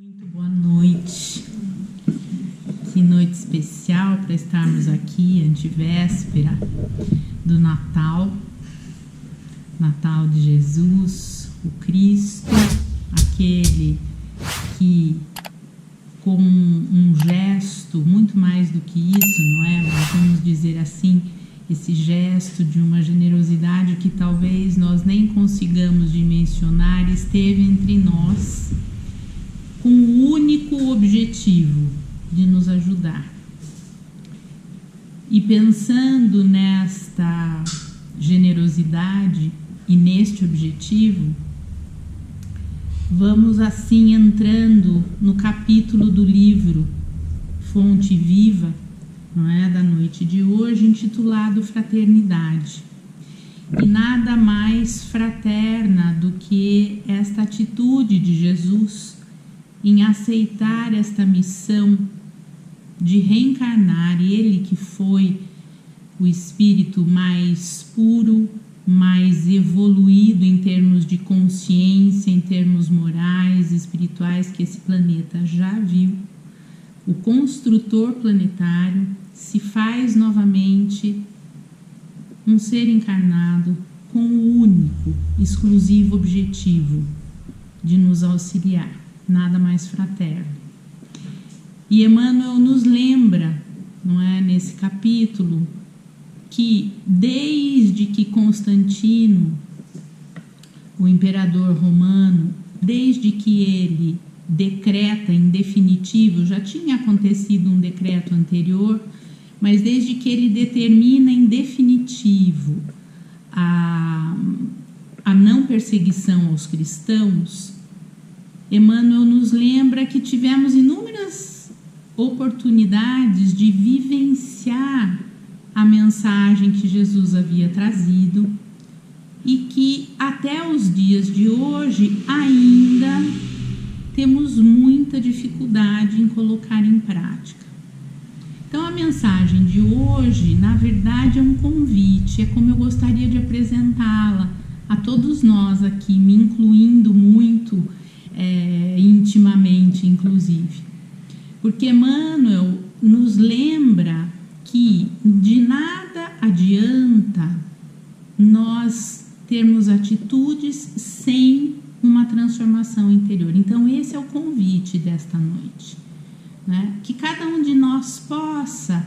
Muito boa noite. Que noite especial para estarmos aqui, antevéspera do Natal. Natal de Jesus, o Cristo, aquele que com um gesto, muito mais do que isso, não é? Mas vamos dizer assim, esse gesto de uma generosidade que talvez nós nem consigamos dimensionar, esteve entre nós com o único objetivo de nos ajudar. E pensando nesta generosidade e neste objetivo, vamos assim entrando no capítulo do livro Fonte Viva, não é, da noite de hoje, intitulado Fraternidade. E nada mais fraterna do que esta atitude de Jesus em aceitar esta missão de reencarnar, ele que foi o espírito mais puro, mais evoluído em termos de consciência, em termos morais, espirituais que esse planeta já viu. O construtor planetário se faz novamente um ser encarnado com o único, exclusivo objetivo de nos auxiliar, nada mais fraterno. E Emmanuel nos lembra, não é, nesse capítulo, que desde que Constantino, o imperador romano, desde que ele decreta em definitivo, já tinha acontecido um decreto anterior, mas desde que ele determina em definitivo a não perseguição aos cristãos, Emmanuel nos lembra que tivemos inúmeras oportunidades de vivenciar a mensagem que Jesus havia trazido e que até os dias de hoje ainda temos muita dificuldade em colocar em prática. Então a mensagem de hoje, na verdade, é um convite, é como eu gostaria de apresentá-la a todos nós aqui, me incluindo muito intimamente, inclusive. Porque Emmanuel nos lembra que de nada adianta nós termos atitudes sem uma transformação interior. Então esse é o convite desta noite, né? Que cada um de nós possa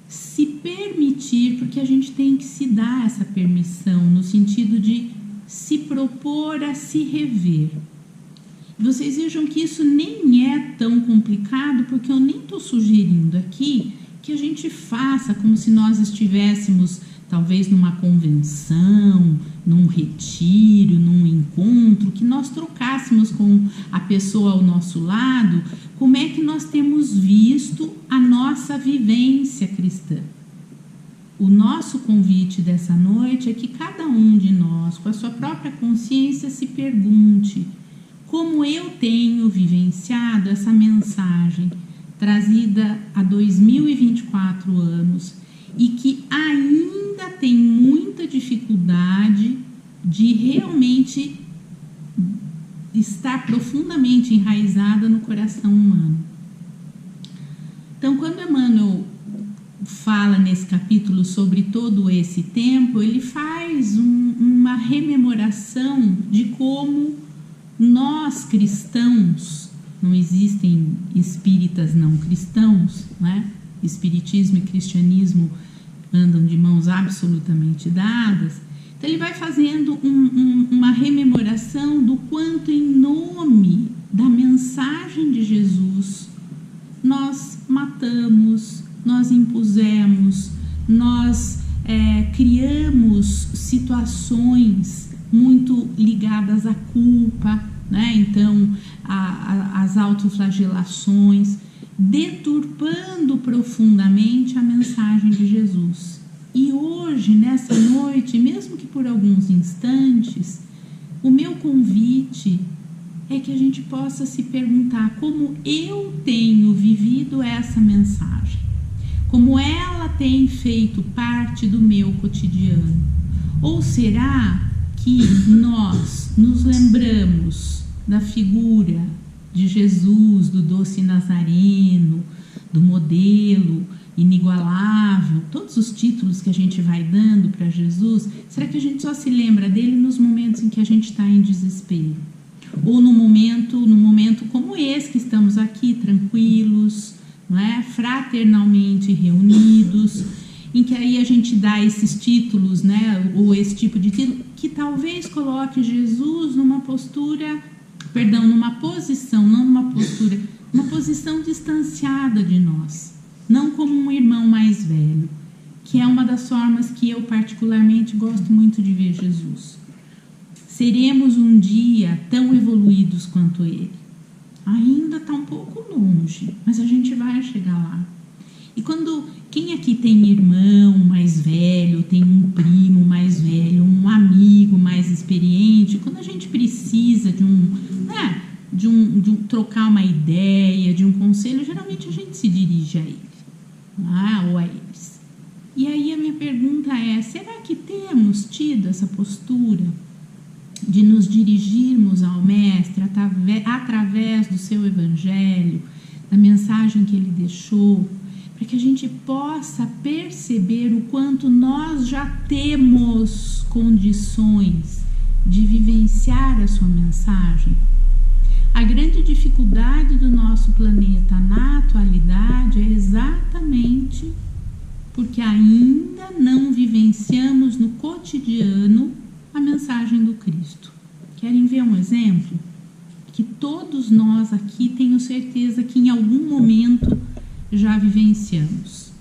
se permitir, porque a gente tem que se dar essa permissão no sentido de se propor a se rever. Vocês vejam que isso nem é tão complicado, porque eu nem estou sugerindo aqui que a gente faça como se nós estivéssemos talvez numa convenção, num retiro, num encontro, que nós trocássemos com a pessoa ao nosso lado como é que nós temos visto a nossa vivência cristã. O nosso convite dessa noite é que cada um de nós, com a sua própria consciência, se pergunte: como eu tenho vivenciado essa mensagem trazida há 2024 anos e que ainda tem muita dificuldade de realmente estar profundamente enraizada no coração humano. Então, quando Emmanuel fala nesse capítulo sobre todo esse tempo, ele faz uma rememoração de como nós cristãos, não existem espíritas não cristãos, né? Espiritismo e cristianismo andam de mãos absolutamente dadas. Então ele vai fazendo uma rememoração do quanto, em nome da mensagem de Jesus, nós matamos, nós impusemos, nós criamos situações muito ligadas à culpa, né? Então as autoflagelações, deturpando profundamente a mensagem de Jesus. E hoje, nessa noite, mesmo que por alguns instantes, o meu convite é que a gente possa se perguntar como eu tenho vivido essa mensagem, como ela tem feito parte do meu cotidiano. Ou será que nós nos lembramos da figura de Jesus, do doce nazareno, do modelo inigualável, todos os títulos que a gente vai dando para Jesus, será que a gente só se lembra dele nos momentos em que a gente está em desespero? Ou num momento como esse que estamos aqui, tranquilos, não é? Fraternalmente reunidos, em que aí a gente dá esses títulos, né? Ou esse tipo de título, que talvez coloque Jesus numa posição distanciada de nós, não como um irmão mais velho, que é uma das formas que eu particularmente gosto muito de ver Jesus. Seremos um dia tão evoluídos quanto ele. Ainda está um pouco longe, mas a gente vai chegar lá. E quem aqui tem irmão mais velho, tem um primo mais velho, um amigo mais experiente, quando a gente precisa de trocar uma ideia, de um conselho, geralmente a gente se dirige a ele, ou a eles. E aí a minha pergunta é, será que temos tido essa postura de nos dirigirmos ao Mestre através do seu Evangelho, da mensagem que ele deixou, para que a gente possa perceber o quanto nós já temos condições de vivenciar a sua mensagem? A grande dificuldade do nosso planeta na atualidade é exatamente porque ainda não vivenciamos no cotidiano a mensagem do Cristo. Querem ver um exemplo? Que todos nós aqui tenho certeza que em algum momento já vivenciamos.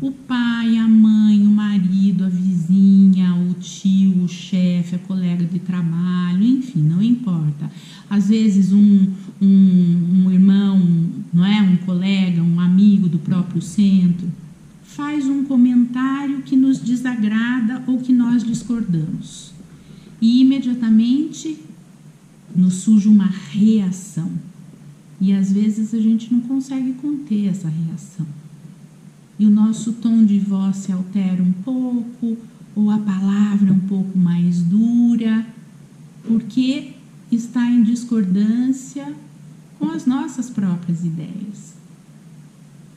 O pai, a mãe, o marido, a vizinha, o tio, o chefe, a colega de trabalho, enfim, não importa. Às vezes um irmão, não é? Um colega, um amigo do próprio centro, faz um comentário que nos desagrada ou que nós discordamos. E imediatamente nos surge uma reação. E às vezes a gente não consegue conter essa reação. E o nosso tom de voz se altera um pouco, ou a palavra um pouco mais dura, porque está em discordância com as nossas próprias ideias.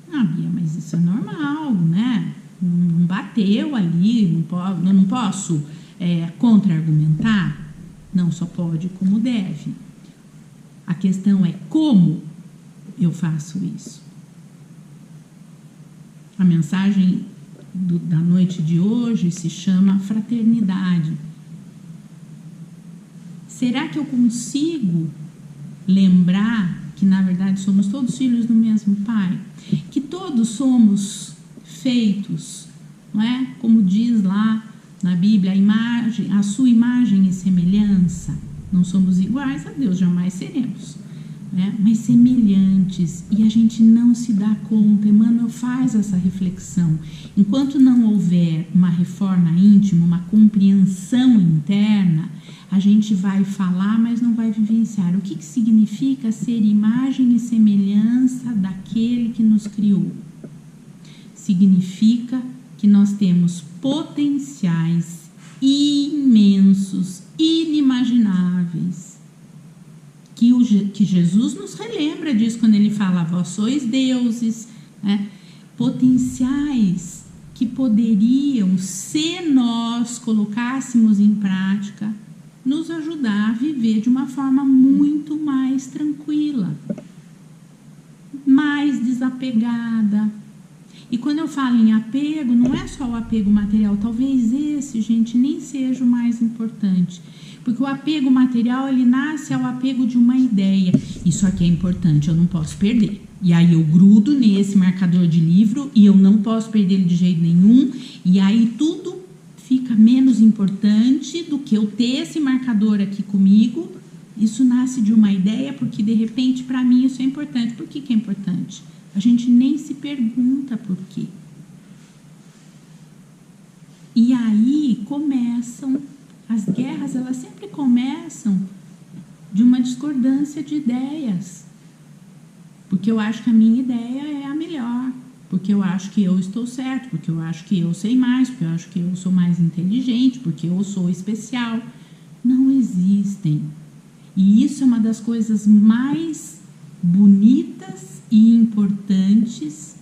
Bia, mas isso é normal, né? Não bateu ali, não posso contra-argumentar. Não só pode, como deve. A questão é como eu faço isso. A mensagem da noite de hoje se chama fraternidade. Será que eu consigo lembrar que na verdade somos todos filhos do mesmo Pai? Que todos somos feitos, não é? Como diz lá na Bíblia, a sua imagem e semelhança. Não somos iguais a Deus, jamais seremos, né? Mas semelhantes, e a gente não se dá conta. Emmanuel faz essa reflexão. Enquanto não houver uma reforma íntima, uma compreensão interna, a gente vai falar, mas não vai vivenciar. O que significa ser imagem e semelhança daquele que nos criou? Significa que nós temos potenciais imensos, inimagináveis, que Jesus nos relembra disso quando ele fala, vós sois deuses, né? Potenciais que poderiam, se nós colocássemos em prática, nos ajudar a viver de uma forma muito mais tranquila, mais desapegada. E quando eu falo em apego, não é só o apego material. Talvez esse, gente, nem seja o mais importante. Porque o apego material, ele nasce ao apego de uma ideia. Isso aqui é importante, eu não posso perder. E aí eu grudo nesse marcador de livro e eu não posso perder ele de jeito nenhum. E aí tudo fica menos importante do que eu ter esse marcador aqui comigo. Isso nasce de uma ideia porque, de repente, para mim isso é importante. Por que é importante? A gente nem se pergunta por quê. E aí começam as guerras, elas sempre começam de uma discordância de ideias. Porque eu acho que a minha ideia é a melhor. Porque eu acho que eu estou certo. Porque eu acho que eu sei mais. Porque eu acho que eu sou mais inteligente. Porque eu sou especial. Não existem. E isso é uma das coisas mais bonitas e importantes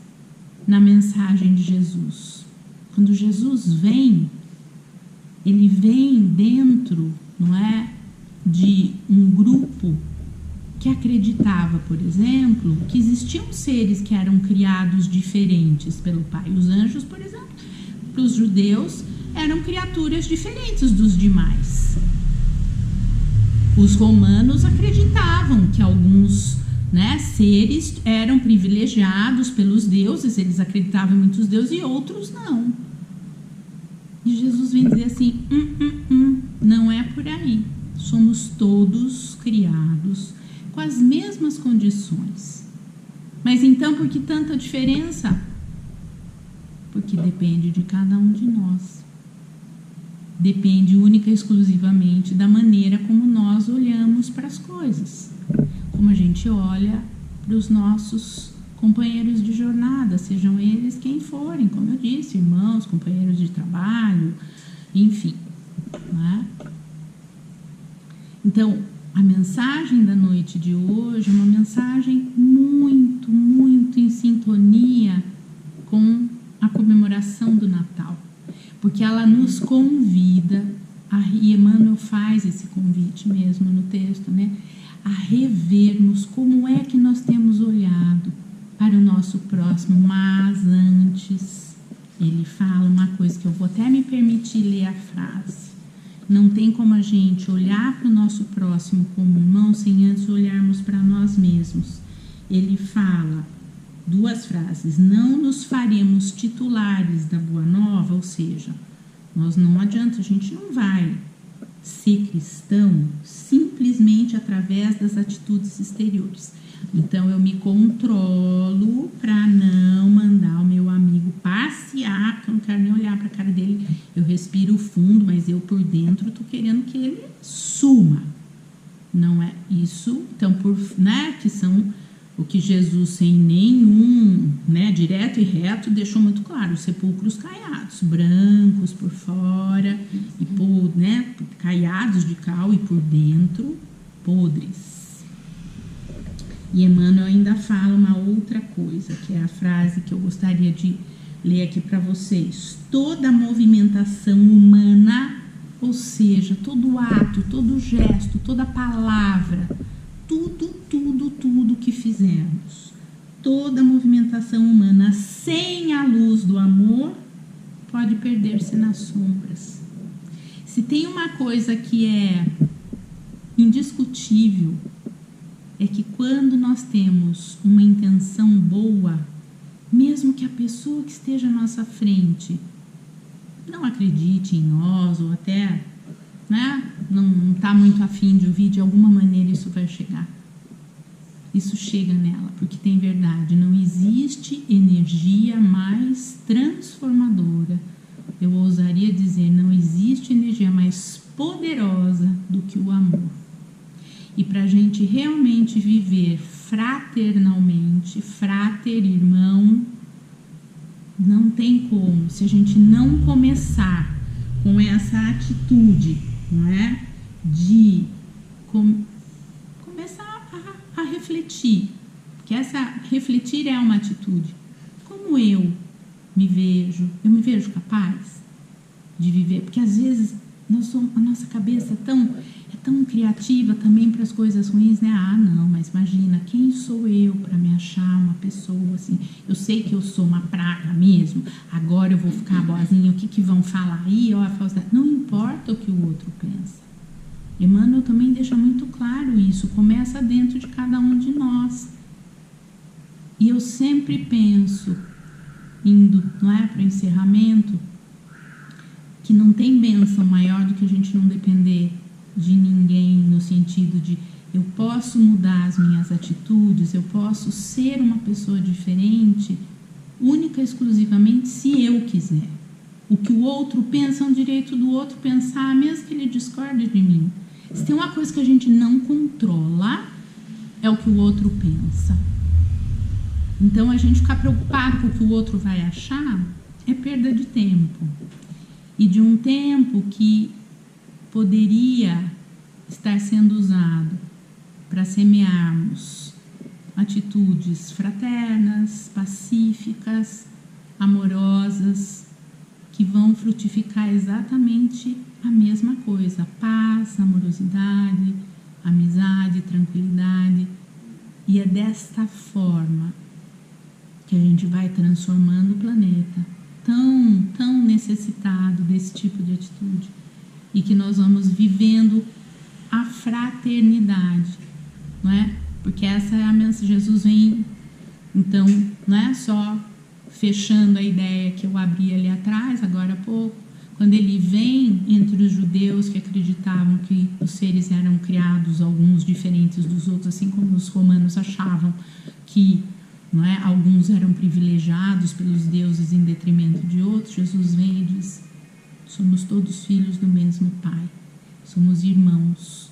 na mensagem de Jesus. Quando Jesus vem, ele vem dentro, não é, de um grupo que acreditava, por exemplo, que existiam seres que eram criados diferentes pelo Pai. Os anjos, por exemplo, para os judeus, eram criaturas diferentes dos demais. Os romanos acreditavam que alguns, né, seres eram privilegiados pelos deuses, eles acreditavam em muitos deuses e outros não. E Jesus vem dizer assim, não é por aí. Somos todos criados com as mesmas condições. Mas então, por que tanta diferença? Porque depende de cada um de nós. Depende única e exclusivamente da maneira como nós olhamos para as coisas. Como a gente olha para os nossos companheiros de jornada, sejam eles quem forem, como eu disse, irmãos, companheiros de trabalho, enfim. Né? Então, a mensagem da noite de hoje é uma mensagem muito, muito em sintonia com a comemoração do Natal, porque ela nos convida, e Emmanuel faz esse convite mesmo no texto, né, a revermos como é que nós temos olhado para o nosso próximo. Mas antes, ele fala uma coisa que eu vou até me permitir ler a frase. Não tem como a gente olhar para o nosso próximo como irmão sem antes olharmos para nós mesmos. Ele fala duas frases: não nos faremos titulares da Boa Nova, ou seja, nós não adianta, a gente não vai ser cristão simplesmente através das atitudes exteriores. Então eu me controlo para não mandar o meu amigo passear, porque eu não quero nem olhar para a cara dele. Eu respiro fundo, mas eu por dentro estou querendo que ele suma. Não é isso? Então, né, que são o que Jesus, sem nenhum, né, direto e reto, deixou muito claro: os sepulcros caiados, brancos por fora, e né, caiados de cal, e por dentro podres. E Emmanuel ainda fala uma outra coisa, que é a frase que eu gostaria de ler aqui para vocês: toda movimentação humana, ou seja, todo ato, todo gesto, toda palavra, tudo que fizermos, toda movimentação humana sem a luz do amor pode perder-se nas sombras. Se tem uma coisa que é indiscutível, é que quando nós temos uma intenção boa, mesmo que a pessoa que esteja à nossa frente não acredite em nós, ou até, né, não está muito afim de ouvir, de alguma maneira isso vai chegar. Isso chega nela, porque tem verdade. Não existe energia mais transformadora. Eu ousaria dizer, não existe energia mais poderosa do que o amor. E para a gente realmente viver fraternalmente, frater, irmão, não tem como. Se a gente não começar com essa atitude, não é, de começar a refletir, porque refletir é uma atitude. Como eu me vejo capaz de viver, porque às vezes a nossa cabeça é tão criativa também para as coisas ruins, né? Ah, não, mas imagina, quem sou eu para me achar uma pessoa assim? Eu sei que eu sou uma praga mesmo, agora eu vou ficar boazinha, o que vão falar aí? Ó, não importa o que o outro pensa. Emmanuel também deixa muito claro isso, começa dentro de cada um de nós. E eu sempre penso, indo, não é, para o encerramento, que não tem bênção maior do que a gente não depender de ninguém, no sentido de eu posso mudar as minhas atitudes, eu posso ser uma pessoa diferente, única e exclusivamente se eu quiser. O que o outro pensa é um direito do outro pensar, mesmo que ele discorde de mim. Se tem uma coisa que a gente não controla, é o que o outro pensa. Então, a gente ficar preocupado com o que o outro vai achar é perda de tempo. E de um tempo que poderia estar sendo usado para semearmos atitudes fraternas, pacíficas, amorosas, que vão frutificar exatamente a mesma coisa: paz, amorosidade, amizade, tranquilidade. E é desta forma que a gente vai transformando o planeta, tão necessitado desse tipo de atitude, e que nós vamos vivendo a fraternidade, não é? Porque essa é a mensagem. Jesus vem, então, não é só fechando a ideia que eu abri ali atrás, agora há pouco, quando ele vem entre os judeus que acreditavam que os seres eram criados, alguns diferentes dos outros, assim como os romanos achavam que, não é, alguns eram privilegiados pelos deuses em detrimento de outros. Jesus vem e diz: somos todos filhos do mesmo Pai, somos irmãos.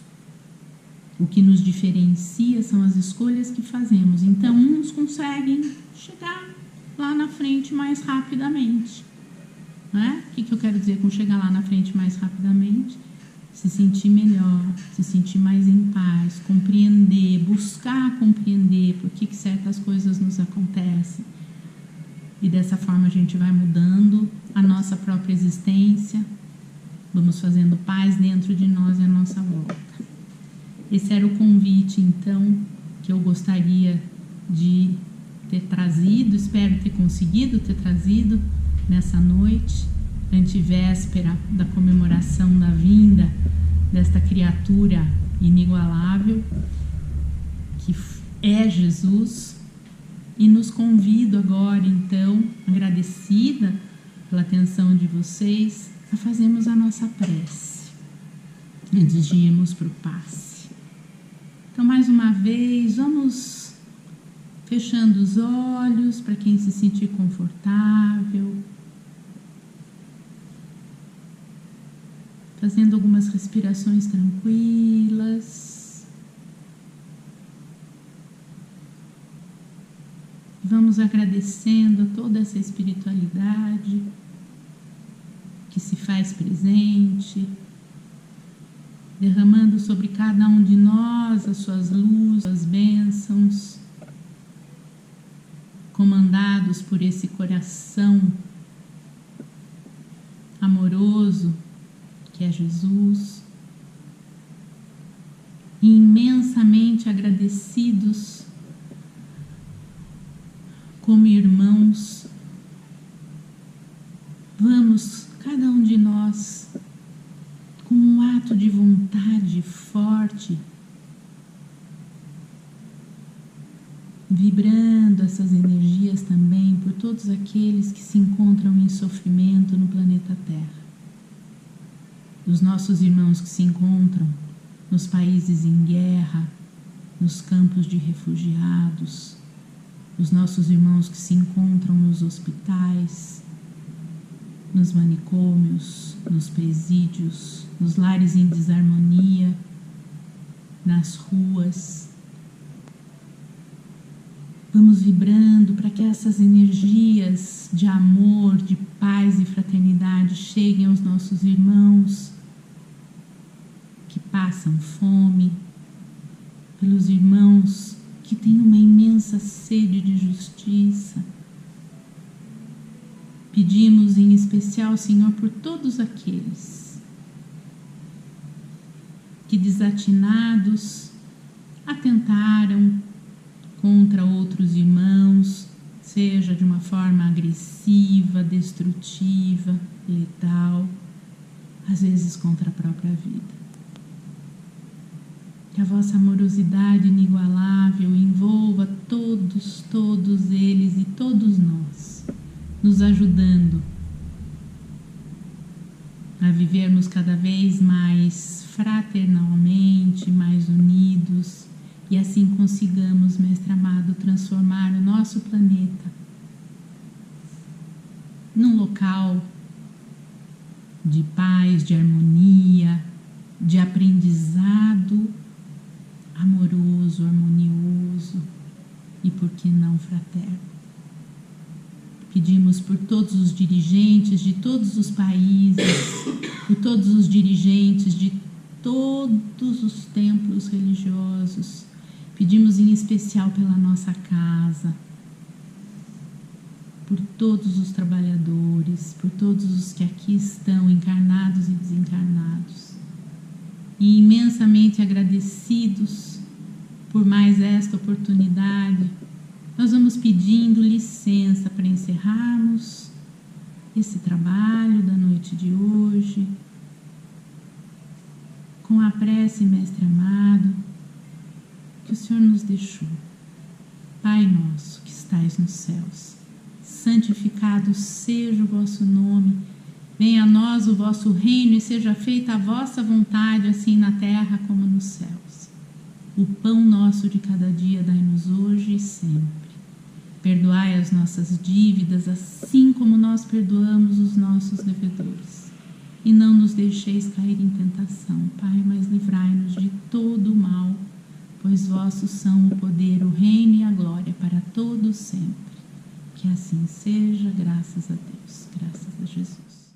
O que nos diferencia são as escolhas que fazemos. Então, uns conseguem chegar lá na frente mais rapidamente, não é? O que eu quero dizer com chegar lá na frente mais rapidamente? Se sentir melhor, se sentir mais em paz, compreender, buscar compreender por que certas coisas nos acontecem. E dessa forma a gente vai mudando a nossa própria existência, vamos fazendo paz dentro de nós e à nossa volta. Esse era o convite, então, que eu gostaria de ter trazido, espero ter conseguido ter trazido nessa noite, antevéspera da comemoração da vinda desta criatura inigualável, que é Jesus. E nos convido agora, então, agradecida pela atenção de vocês, a fazermos a nossa prece, antes de irmos para o passe. Então, mais uma vez, vamos fechando os olhos para quem se sentir confortável, fazendo algumas respirações tranquilas. Vamos agradecendo a toda essa espiritualidade que se faz presente, derramando sobre cada um de nós as suas luzes, as bênçãos, comandados por esse coração amoroso que é Jesus, e imensamente agradecidos como irmãos. Vamos, cada um de nós, com um ato de vontade forte, vibrando essas energias também por todos aqueles que se encontram em sofrimento no planeta Terra. Os nossos irmãos que se encontram nos países em guerra, nos campos de refugiados, os nossos irmãos que se encontram nos hospitais, nos manicômios, nos presídios, nos lares em desarmonia, nas ruas. Vamos vibrando para que essas energias de amor, de paz e fraternidade cheguem aos nossos irmãos que passam fome, pelos irmãos que têm uma imensa sede de justiça. Pedimos em especial, Senhor, por todos aqueles que, desatinados, atentaram contra outros irmãos, seja de uma forma agressiva, destrutiva, letal, às vezes contra a própria vida. Que a vossa amorosidade inigualável envolva todos eles e todos nós, nos ajudando a vivermos cada vez mais fraternalmente, mais unidos, e assim consigamos, Mestre amado, transformar o nosso planeta num local de paz, de harmonia, de aprendizado amoroso, harmonioso e, por que não, fraterno. Pedimos por todos os dirigentes de todos os países, por todos os dirigentes de todos os templos religiosos Pedimos em especial pela nossa casa, por todos os trabalhadores, por todos os que aqui estão, encarnados e desencarnados. E imensamente agradecidos por mais esta oportunidade, nós vamos pedindo licença para encerrarmos esse trabalho da noite de hoje, com a prece, Mestre amado, que o Senhor nos deixou. Pai nosso que estais nos céus, santificado seja o vosso nome, venha a nós o vosso reino e seja feita a vossa vontade, assim na terra como nos céus. O pão nosso de cada dia dai-nos hoje e sempre. Perdoai as nossas dívidas, assim como nós perdoamos os nossos devedores. E não nos deixeis cair em tentação, Pai, mas livrai-nos de todo o mal, pois vossos são o poder, o reino e a glória para todos sempre. Que assim seja, graças a Deus, graças a Jesus.